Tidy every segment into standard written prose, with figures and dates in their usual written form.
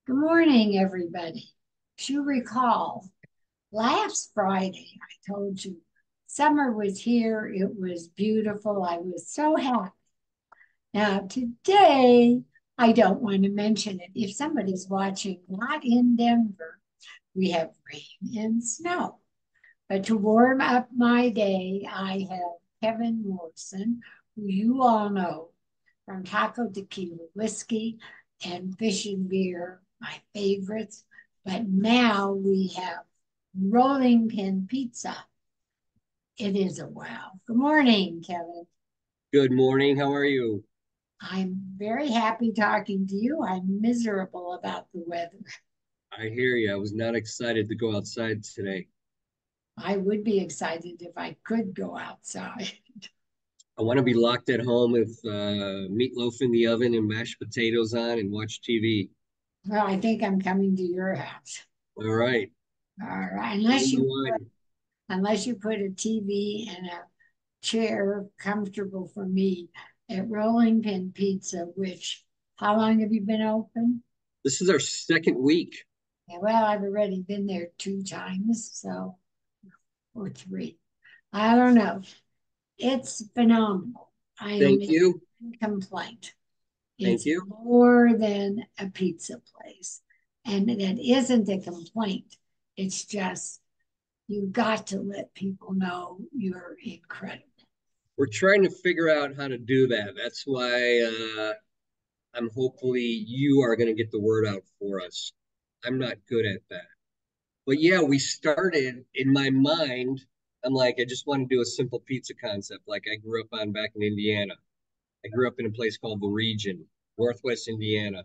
Good morning, everybody. As you recall, last Friday, I told you summer was here. It was beautiful. I was so happy. Now, today, I don't want to mention it. If somebody's watching, not in Denver, we have rain and snow. But to warm up my day, I have Kevin Morrison, who you all know from Taco Tequila Whiskey and Fish and Beer, my favorites. But now we have Rolling Pin Pizza. It is a wow. Good morning, Kevin. Good morning. How are you? I'm very happy talking to you. I'm miserable about the weather. I hear you. I was not excited to go outside today. I would be excited if I could go outside. I want to be locked at home with meatloaf in the oven and mashed potatoes on and watch TV. Well, I think I'm coming to your house. All right. All right, Bring the wine. unless you put a TV and a chair comfortable for me at Rolling Pin Pizza, which how long have you been open? This is our second week. Yeah, well, I've already been there two times, so or three. I don't know. It's phenomenal. I am Thank in you. complaint. Thank It's you. more than a pizza place. And that isn't a complaint. It's just you've got to let people know you're incredible. We're trying to figure out how to do that. That's why I'm hopefully you are going to get the word out for us. I'm not good at that. But yeah, we started in my mind. I'm like, I just want to do a simple pizza concept like I grew up on back in Indiana. I grew up in a place called the Region, Northwest Indiana.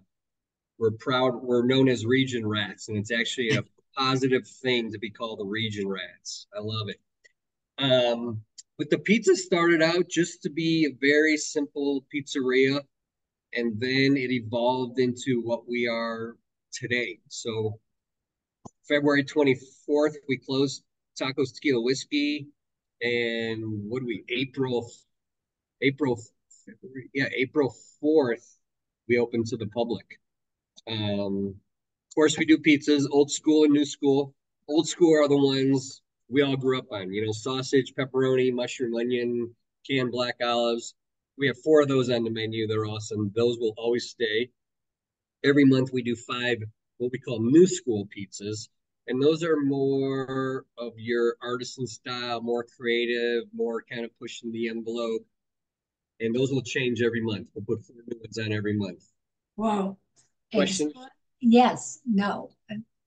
We're known as Region Rats, and it's actually a positive thing to be called the Region Rats. I love it. But the pizza started out just to be a very simple pizzeria, and then it evolved into what we are today. So February 24th, we closed Tacos Tequila Whiskey. And what do we, April, February, yeah, April 4th, we opened to the public. Of course, we do pizzas, old school and new school. Old school are the ones we all grew up on, sausage, pepperoni, mushroom, onion, canned black olives. We have four of those on the menu. They're awesome. Those will always stay. Every month we do five what we call new school pizzas, and those are more of your artisan style, more creative, more kind of pushing the envelope. And those will change every month. We'll put four new ones on every month. Well, Questions? yes, no,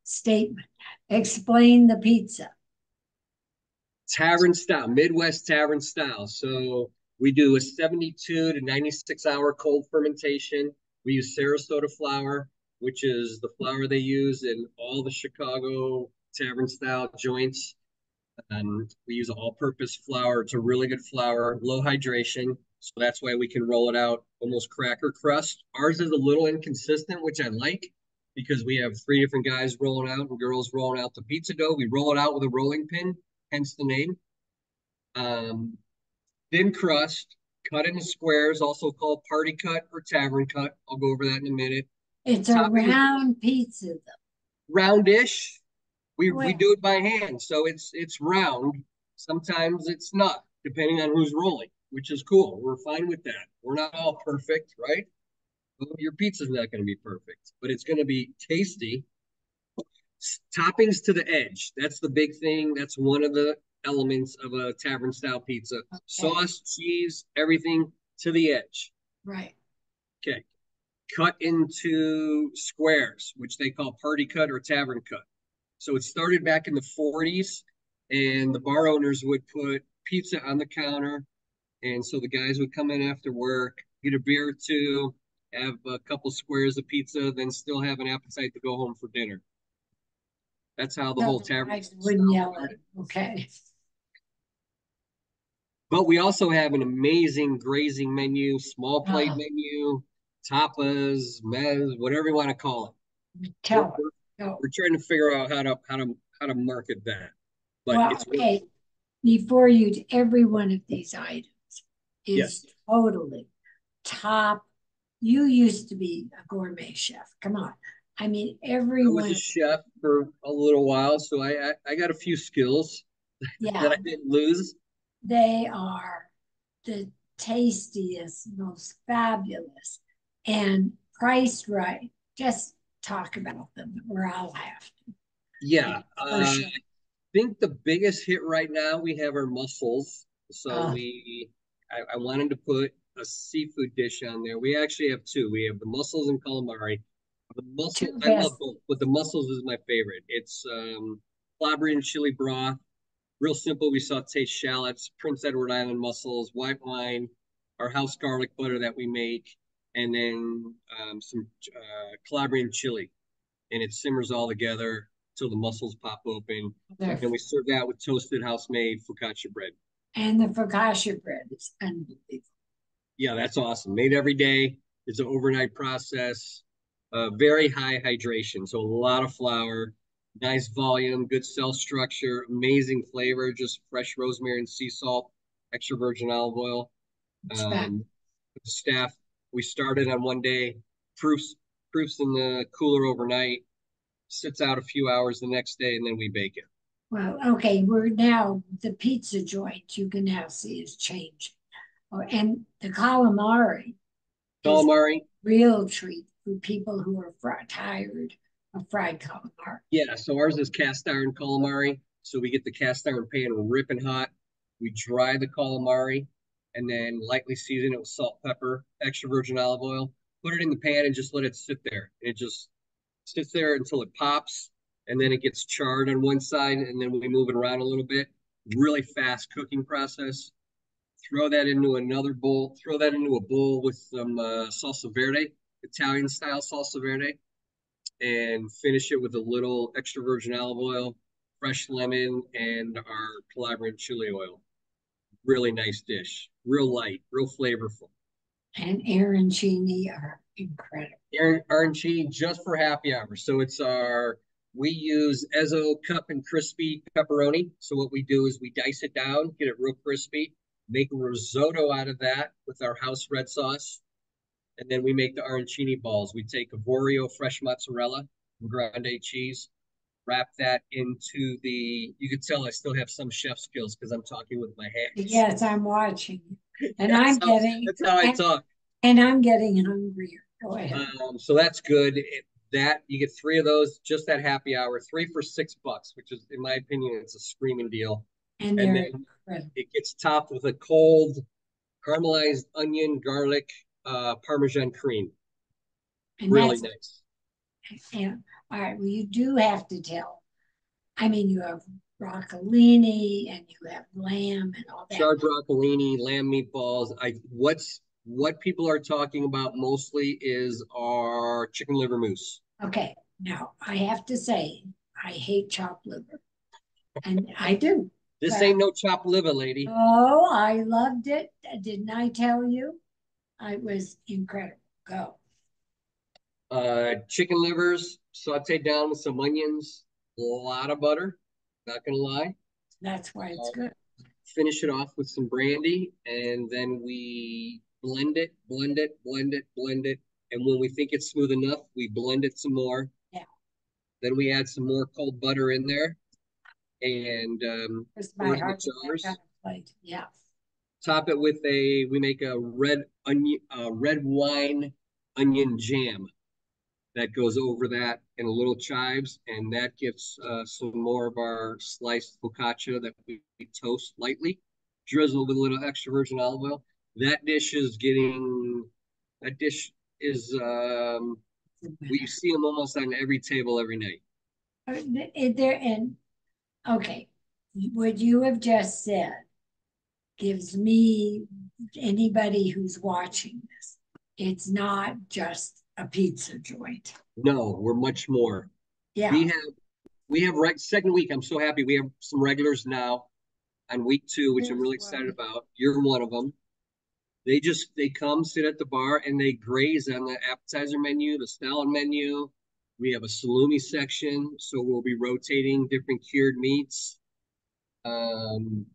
statement. Explain the pizza. Tavern style, Midwest tavern style. So we do a 72 to 96-hour cold fermentation. We use Sarasota flour, which is the flour they use in all the Chicago tavern style joints. We use all-purpose flour. It's a really good flour, low hydration. So that's why we can roll it out almost cracker crust. Ours is a little inconsistent, which I like because we have three different guys rolling out and girls rolling out the pizza dough. We roll it out with a rolling pin, hence the name. Um, Thin crust, cut into squares, also called party cut or tavern cut. I'll go over that in a minute. It's a Toppings, round pizza, though. roundish. We Well, do it by hand, so it's round. Sometimes it's not, depending on who's rolling, which is cool. We're fine with that. We're not all perfect, right? Your pizza's not going to be perfect, but it's going to be tasty. Toppings to the edge. That's the big thing. That's one of the elements of a tavern style pizza. okay, Sauce, cheese, everything to the edge. right. Okay. Cut into squares, which they call party cut or tavern cut. So it started back in the 40s, and the bar owners would put pizza on the counter. And so the guys would come in after work, get a beer or two, have a couple squares of pizza, then still have an appetite to go home for dinner. That's how the So whole the tavern guys wouldn't style yell at started. him. Okay. But we also have an amazing grazing menu, small plate Uh, menu, tapas, mez, whatever you want to call it. We're, tell we're, her. Go. we're trying to figure out how to market that. But Well, it's okay. Before you, every one of these items yes. is totally top. You used to be a gourmet chef. Come on. I mean, I was a everyone, chef for a little while, so I got a few skills that yeah, I didn't lose. they are the tastiest, most fabulous, and priced right. Just talk about them, or I'll have to, Yeah, for I sure. think the biggest hit right now we have our mussels. So Uh, I wanted to put a seafood dish on there. We actually have two. We have the mussels and calamari. The mussels, two I love best. both, but the mussels is my favorite. It's Calabrian chili broth. Real simple. We saute shallots, Prince Edward Island mussels, white wine, our house garlic butter that we make, and then some Calabrian chili. And it simmers all together till the mussels pop open. And then we serve that with toasted house-made focaccia bread. And the focaccia bread is unbelievable. Yeah, that's awesome. Made every day. It's an overnight process. Very high hydration, so a lot of flour, nice volume, good cell structure, amazing flavor, just fresh rosemary and sea salt, extra virgin olive oil. It's fat. Um, with the staff, we started on one day, proofs in the cooler overnight, sits out a few hours the next day, and then we bake it. Well, okay, we're now the pizza joint you can now see is changing. Oh, and the calamari is a Calamari, real treat for people who are tired of fried calamari. yeah. So ours is cast iron calamari. So we get the cast iron pan ripping hot. We dry the calamari and then lightly season it with salt, pepper, extra virgin olive oil. Put it in the pan and just let it sit there. It just sits there until it pops, and then it gets charred on one side, and then we move it around a little bit. Really fast cooking process. Throw that into another bowl. Throw that into a bowl with some salsa verde, Italian style salsa verde, and finish it with a little extra virgin olive oil, fresh lemon, and our Calabrian chili oil. Really nice dish. Real light, real flavorful. And arancini are incredible. Arancini just for happy hour. So we use Ezzo cup and crispy pepperoni. So what we do is we dice it down, get it real crispy, make a risotto out of that with our house red sauce. And then we make the arancini balls. We take Avorio fresh mozzarella, grande cheese, wrap that into you can tell I still have some chef skills because I'm talking with my hands. Yes, I'm watching. And that's I'm how getting that's how I and, talk. and I'm getting hungrier. Go ahead. So that's good. That you get three of those just at happy hour, three for $6, which is, in my opinion, it's a screaming deal. And And they're then incredible. it gets topped with a cold caramelized onion, garlic, Parmesan cream. And Really that's nice. and all right, well, you do have to tell. I mean, you have broccolini and you have lamb and all that. Chard broccolini, lamb meatballs. What people are talking about mostly is our chicken liver mousse. Okay, now I have to say, I hate chopped liver, and I do. This But ain't no chopped liver, lady. oh, I loved it. Didn't I tell you? It was incredible. Go. Chicken livers sauteed down with some onions, a lot of butter. Not gonna lie. That's why it's Uh, good. Finish it off with some brandy, and then we blend it, blend it, blend it, blend it. And when we think it's smooth enough, we blend it some more. Yeah, Then we add some more cold butter in there and it's pour my it in the heart attack on jars. a plate. Yeah, Top it with we make a red wine onion jam that goes over that and a little chives, and that gives some more of our sliced focaccia that we toast lightly, drizzle with a little extra virgin olive oil. That dish is getting, that dish is, it's a we winner. see them almost on every table every night. There and okay, what you have just said gives me anybody who's watching this. It's not just a pizza joint. No, we're much more. We Yeah. have, we have second week. I'm so happy. We have some regulars now on week two, which I'm Here's really excited one. about. You're one of them. They come sit at the bar and they graze on the appetizer menu, the salad menu. We have a salumi section, so we'll be rotating different cured meats, um,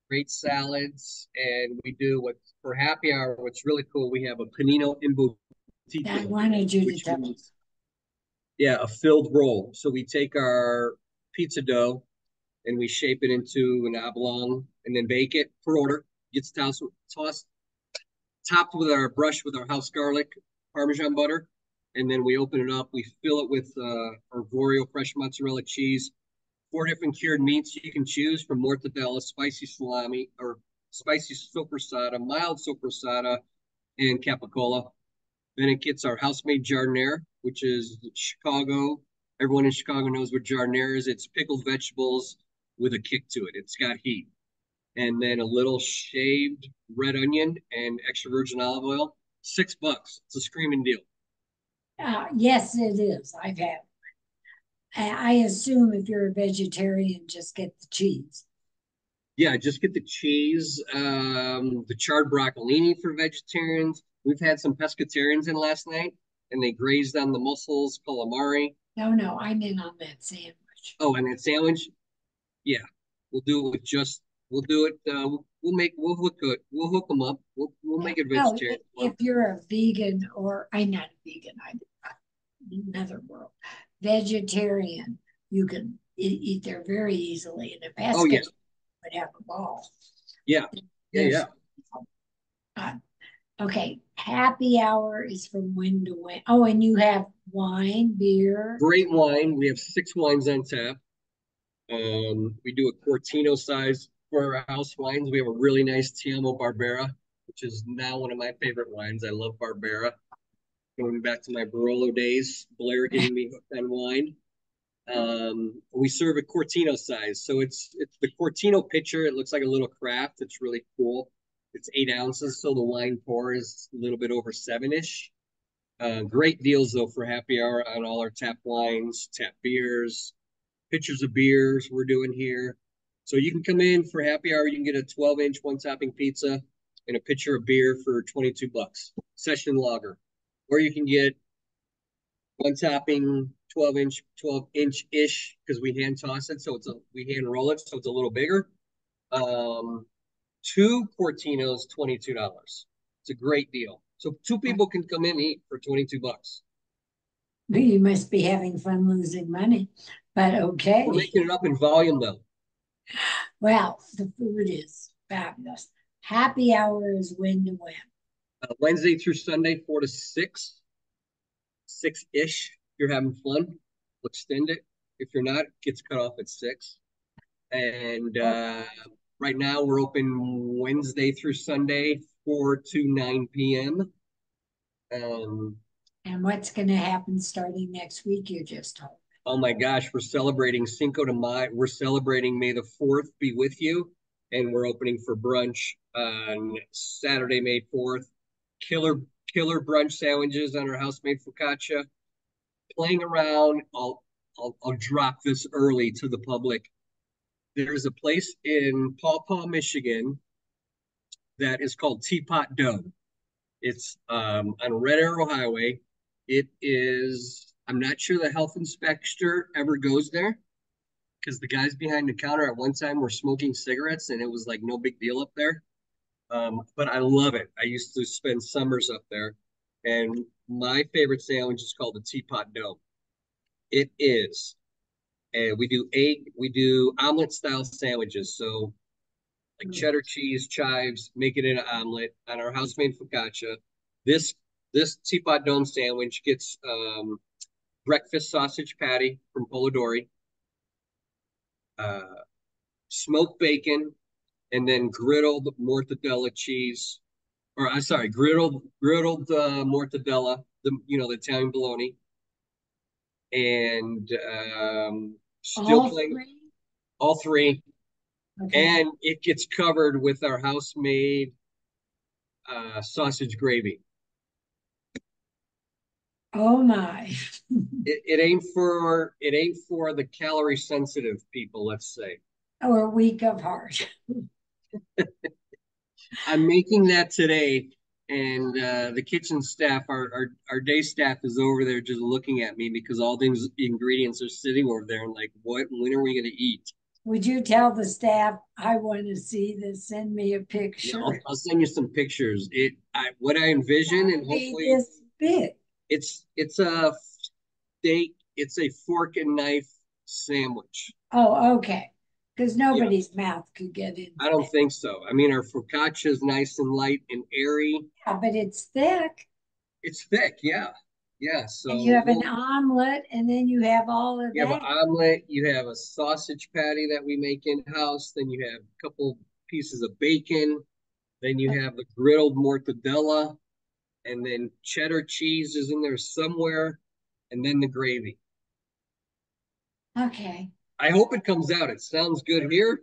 great salads, and we do what for happy hour. What's really cool, we have a panino I imbottito, wanted you to which tell. means Yeah, a filled roll. So we take our pizza dough and we shape it into an oblong and then bake it per order. Gets tossed topped with our brush with our house garlic, Parmesan butter, and then we open it up. We fill it with Arborio fresh mozzarella cheese, four different cured meats you can choose from mortadella, spicy salami, or spicy soppressata, mild soppressata, and capicola. Then it gets our house-made giardiniera, which is Chicago. Everyone in Chicago knows what giardiniera is. It's pickled vegetables with a kick to it. It's got heat. And then a little shaved red onion and extra virgin olive oil. $6. It's a screaming deal. Yes, it is. I've had. I assume if you're a vegetarian, just get the cheese. Yeah, just get the cheese, the charred broccolini for vegetarians. We've had some pescatarians in last night, and they grazed on the mussels, calamari. No, no, I'm in on that sandwich. Oh, and that sandwich, yeah, we'll do it with just. We'll do it. We'll hook them up. We'll Yeah. make it No, vegetarian. if you're a vegan or I'm not a vegan, I'm another world. Vegetarian, you can eat there very easily. And a Oh yeah, pescatarian would have a ball. yeah, yeah, There's yeah. uh, okay. Happy hour is from when to when. Oh, and you have wine, beer. Great wine. We have six wines on tap. We do a Cortino size for our house wines. We have a really nice Tiamo Barbera, which is now one of my favorite wines. I love Barbera. Going back to my Barolo days, Blair getting me hooked on wine. We serve a Cortino size, so it's the Cortino pitcher. It looks like a little craft. It's really cool. It's 8 ounces, so the wine pour is a little bit over seven-ish. Great deals though for happy hour on all our tap wines, tap beers, pitchers of beers we're doing here. So you can come in for happy hour. You can get a 12-inch one topping pizza and a pitcher of beer for $22. Session lager. Or you can get one topping 12-inch ish because we hand toss it. So we hand roll it. So it's a little bigger. Um, two Cortinos, $22. It's a great deal. So two people can come in and eat for $22. You must be having fun losing money, but We're okay. making it up in volume though. Well, the food is fabulous. Happy hour is when to when. Wednesday through Sunday, 4 to 6, 6-ish. If you're having fun, we'll extend it. If you're not, it gets cut off at 6. And Oh, right now we're open Wednesday through Sunday, 4 to 9 p.m. Um, and what's going to happen starting next week? You just told oh my gosh, we're celebrating Cinco de Mayo. We're celebrating May the 4th be with you. And we're opening for brunch on Saturday, May 4th. Killer, killer brunch sandwiches on our house-made focaccia. Playing around, I'll drop this early to the public. There's a place in Paw Paw, Michigan that is called Teapot Dough. It's on Red Arrow Highway. It is, I'm not sure the health inspector ever goes there because the guys behind the counter at one time were smoking cigarettes and it was like no big deal up there. But I love it. I used to spend summers up there. And my favorite sandwich is called the Teapot Dough. It is. And we do omelet style sandwiches. So like me. cheddar cheese, chives, make it in an omelet on our house made focaccia. This this teapot dome sandwich gets breakfast sausage patty from Polidori, uh, smoked bacon, and then griddled mortadella cheese. Or I'm sorry, griddled mortadella, the Italian bologna, and still All playing three? all three. Okay. And it gets covered with our house made sausage gravy. Oh my. It ain't for the calorie sensitive people, let's say. Or week of heart. I'm making that today, and the kitchen staff, our day staff, is over there just looking at me because all these ingredients are sitting over there, and like, what? When are we going to eat? Would you tell the staff I want to see this? Send me a Yeah, I'll, picture. I'll send you some pictures. What I envision, Gotta and be hopefully this big. it's a steak It's a fork and knife sandwich. Oh, okay. Because Yeah, nobody's mouth could get into I don't that. think so. I mean, our focaccia is nice and light and airy. Yeah, but it's thick. It's thick, yeah, yeah. And you So have an omelet, and then you have all of you have an that. omelet, you have a sausage patty that we make in house, then you have a couple pieces of bacon, then you have the griddled mortadella, and then cheddar cheese is in there somewhere, and then the gravy. Okay. I hope it comes out. It sounds good here.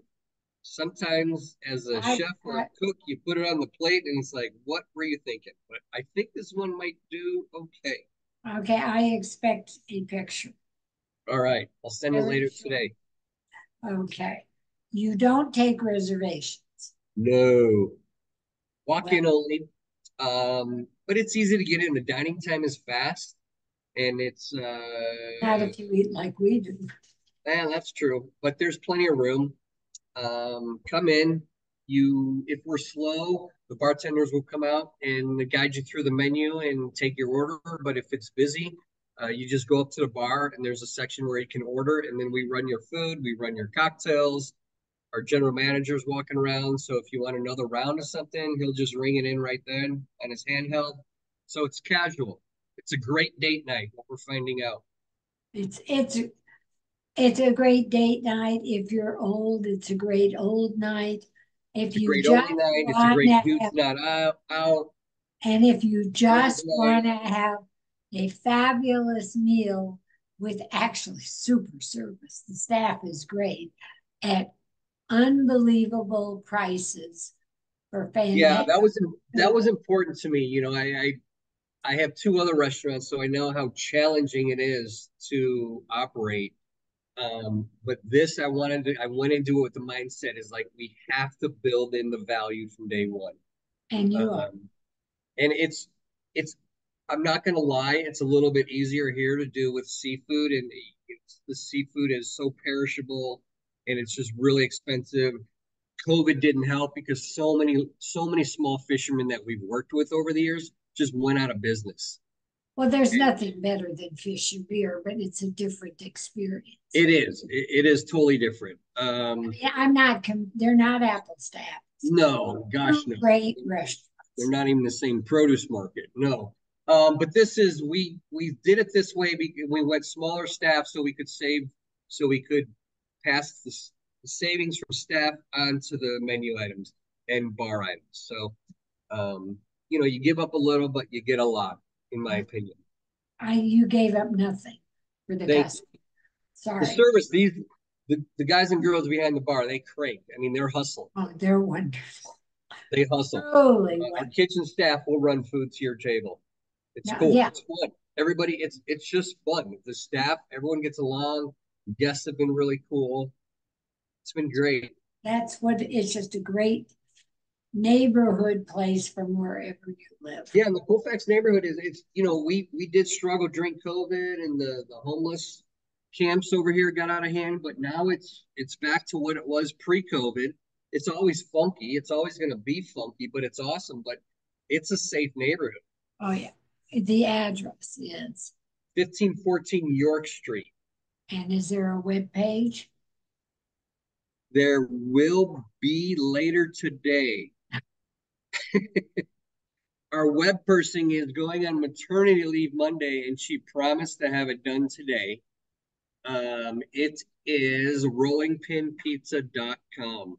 Sometimes, as a I, chef or a I cook, you put it on the plate and it's like, what were you thinking? But I think this one might do okay. okay, I expect a picture. All right, I'll send it Very later short. today. Okay. You don't take reservations. No, walk Well, in only. But it's easy to get in. The dining time is fast, and it's not if you eat like we do. that's true. But there's plenty of room. Come in. If we're slow, the bartenders will come out and guide you through the menu and take your order. But if it's busy, you just go up to the bar and there's a section where you can order, and then we run your food, we run your cocktails. Our general manager's walking around, so if you want another round of something, he'll just ring it in right then on his handheld. So it's casual. It's a great date night, what we're finding out. It's it's it's a great date night. If you're old, it's a great old night. If It's a you great oldie just night. It's a want great to dude's have, not out and if you girls just night. want to have a fabulous meal with actually super service, the staff is great at unbelievable prices for Yeah, fantastic that food. was important to me. You know, I have two other restaurants, so I know how challenging it is to operate. But this I went into it with the mindset is like we have to build in the value from day one. And you are. Um, and it's I'm not gonna lie, it's a little bit easier here to do with seafood, and the seafood is so perishable, and it's just really expensive. COVID didn't help because so many small fishermen that we've worked with over the years just went out of business. Well, there's And nothing better than fish and beer, but it's a different experience. it is totally different. I mean, they're not apples to apples. No, gosh, Two no. great They're restaurants. not even the same produce market. No. But this is we did it this way because we went smaller staff so we could save so we could pass the savings from staff onto the menu items and bar items. So you know, you give up a little, but you get a lot, in my opinion. You gave up nothing for the Thank you. customer. The Sorry. service, the guys and girls behind the bar, they crank. I mean, they're hustling. Oh, they're wonderful. They hustle. Truly Our wonderful. kitchen staff will run food to your table. It's Now, cool. yeah, It's fun. Everybody, it's just fun. The staff, everyone gets along. Guests have been really cool. It's been great. that's what it's just a great neighborhood place from wherever you live. Yeah, and the Colfax neighborhood is it's you know we did struggle during COVID and the homeless camps over here got out of hand, but now it's back to what it was pre-COVID. It's always funky. It's always going to be funky, but it's awesome. But it's a safe neighborhood. Oh, yeah. The address is, 1514 York Street. and is there a web page? There will be later today. Our web person is going on maternity leave Monday, and she promised to have it done today. It is rollingpinpizza.com.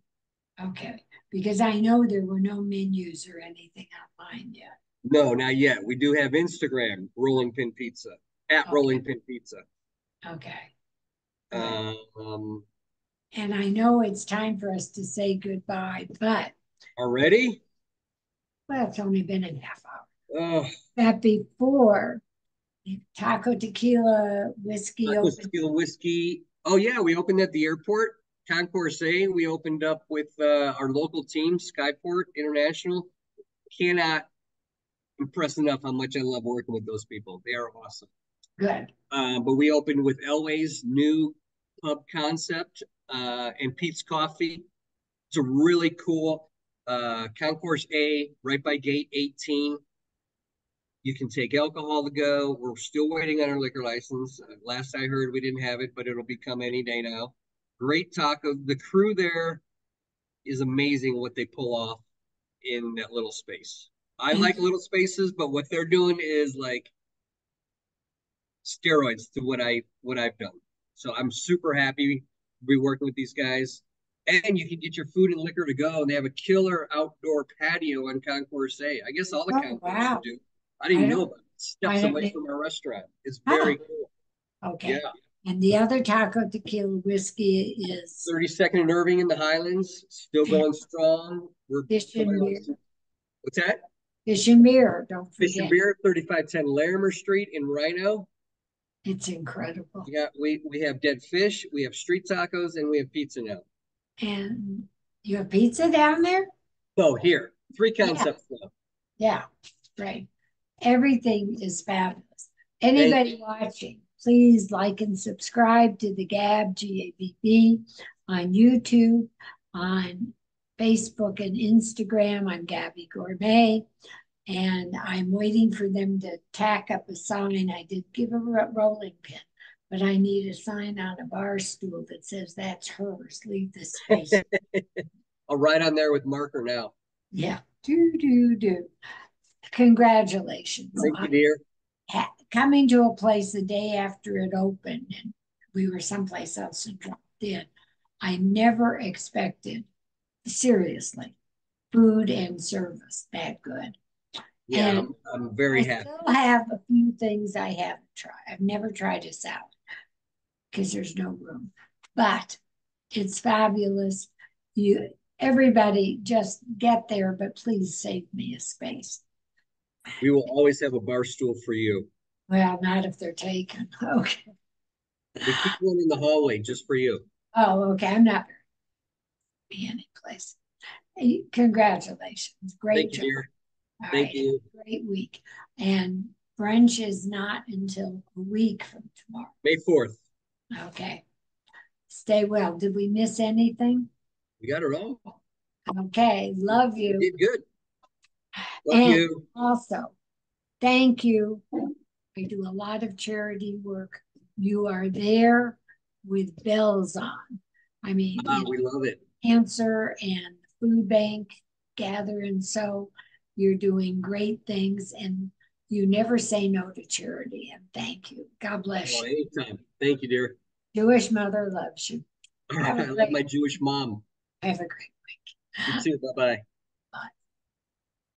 Okay. Because I know there were no menus or anything online yet. No, not yet. We do have Instagram, Rolling Pin Pizza, at Okay. Rolling Pin Pizza. Okay. Good. Um, And I know it's time for us to say goodbye, but already? well, it's only been a half hour. Oh, That before Taco Tequila Whiskey Tacos opened. Tequila Whiskey. Oh, yeah, we opened at the airport. Concourse A, we opened up with our local team, Skyport International. Cannot impress enough how much I love working with those people. They are awesome. Good. But we opened with Elway's new pub concept and Pete's Coffee. It's a really cool Concourse A right by gate 18. You can take alcohol to go. We're still waiting on our liquor license. Last I heard, we didn't have it, but it'll be come any day now. Great taco. The crew there is amazing what they pull off in that little space. I And like little spaces, but what they're doing is like steroids to what I've done. So I'm super happy to be working with these guys. And you can get your food and liquor to go, and they have a killer outdoor patio on Concourse A. I guess all the oh concourses wow, do. I didn't I know don't, about it. I Steps don't away need. from our restaurant. It's Oh, very cool. Yeah. okay. And the other taco tequila whiskey is 32nd and Irving in the Highlands, still and going strong. We're fish somebody and beer. wants to, what's that? Fish and beer, don't Fish and forget. Beer, 3510 Larimer Street in Rhino. It's incredible. Yeah, we have dead fish, we have street tacos, and we have pizza now. And you have pizza down there? So here, three Yeah, concepts now. yeah, right. Everything is fabulous. Thank Anybody you. watching, please like and subscribe to the Gab, GABB, on YouTube, on Facebook and Instagram. I'm Gabby Gourmet, and I'm waiting for them to tack up a sign. I did give a rolling pin, but I need a sign on a bar stool that says that's hers. Leave the space. I'll write on there with marker now. Yeah, do. Congratulations Thank you, on dear. coming to a place the day after it opened, and we were someplace else and dropped in. I never expected, seriously, food and service that good. Yeah, And I'm I very happy. still have a few things I haven't tried. I've never tried a salad because there's no room, but it's fabulous. You, everybody, just get there, but please save me a space. We will always have a bar stool for you. Well, not if they're taken. Okay. We keep one in the hallway just for you. Oh, okay. I'm not be any place. Hey, congratulations. Great Thank you, job. dear. All Thank right. Have you. a great week. And brunch is not until a week from tomorrow. May 4th. Okay. Stay well. Did we miss anything? We got it all. Okay. Love We you. did good. Love And you. also, thank you. I do a lot of charity work. You are there with bells on. I mean, We love it. cancer and food bank gather, and so you're doing great things, and you never say no to charity. And thank you. God bless Oh, you. anytime. Thank you, dear. Jewish mother loves you. All Have right. a I love great my Jewish mom. have a great You too. Bye bye.